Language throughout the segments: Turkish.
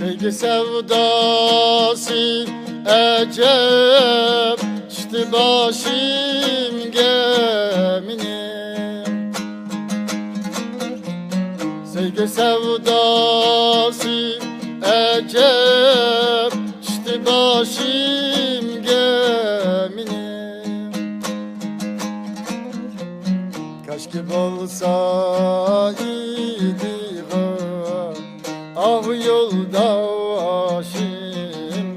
Sevgi sevdası ecep düştü başım geminim. Sevgi sevdası ecep düştü başım geminim. Keşke olsaydı ah yoldaşım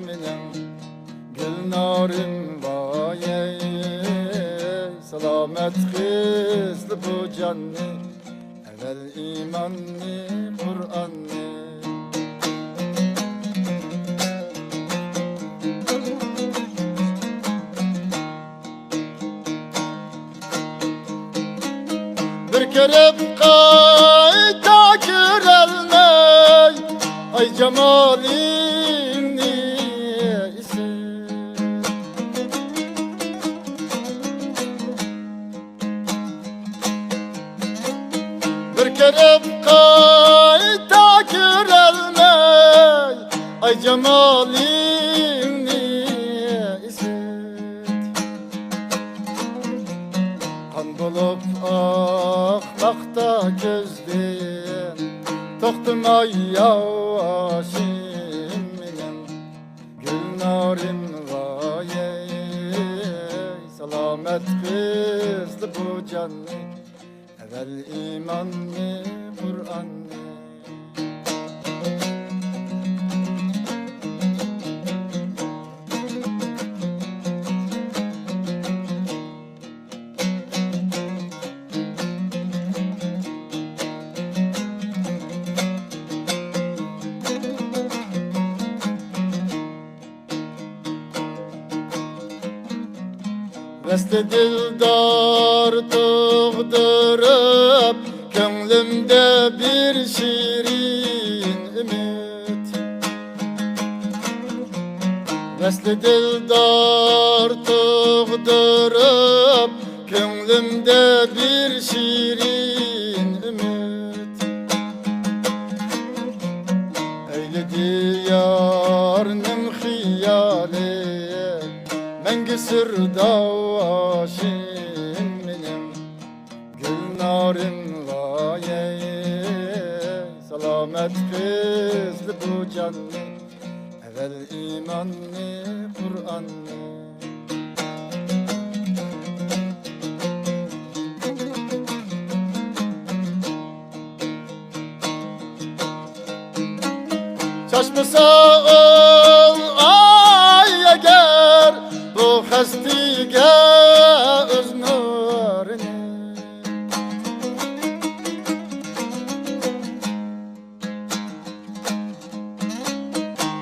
benim, Gülnarim vaye. Selamet kızlı bu canni, evvel imanni Kur'anni. Bir kere kayta kürelmey, ay cemalin neyse. Bir kere kayta kürelmey, ay cemalin neyse. Kan bulup akmakta gözlüm, toxtum ay yavaşım benim, Gülnarim vaye. Selamet kızlı bu canni, evvel imanni Kur'anni. Veste dildar doğdurup gönlümde bir şirin ümit. Veste dildar doğdurup gönlümde bir şirin ümit. Eyledi yarının hiyali, mengi sırdaşım benim, Gülnarim vaye. Selamet kızlı bu canni, evvel imanni Kur'anni. Çeşmese ol ay eğer bu hastige öz nurini.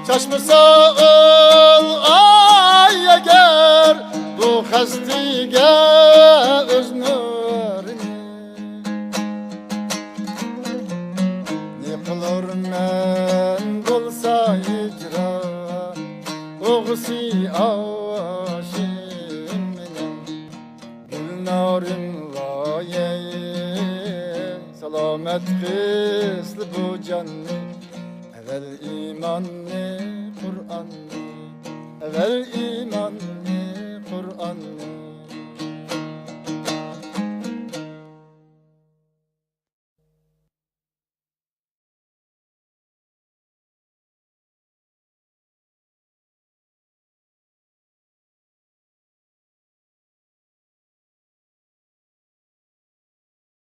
Çeşmese ol ay eğer bu hastige öz nurini. Ne kılır men bulsa hicran, oğusi aşım benim, Gülnarim vaye. Selamet kızlı bu canni, evvel imanni Kur'anni, evvel imanni Kur'anni.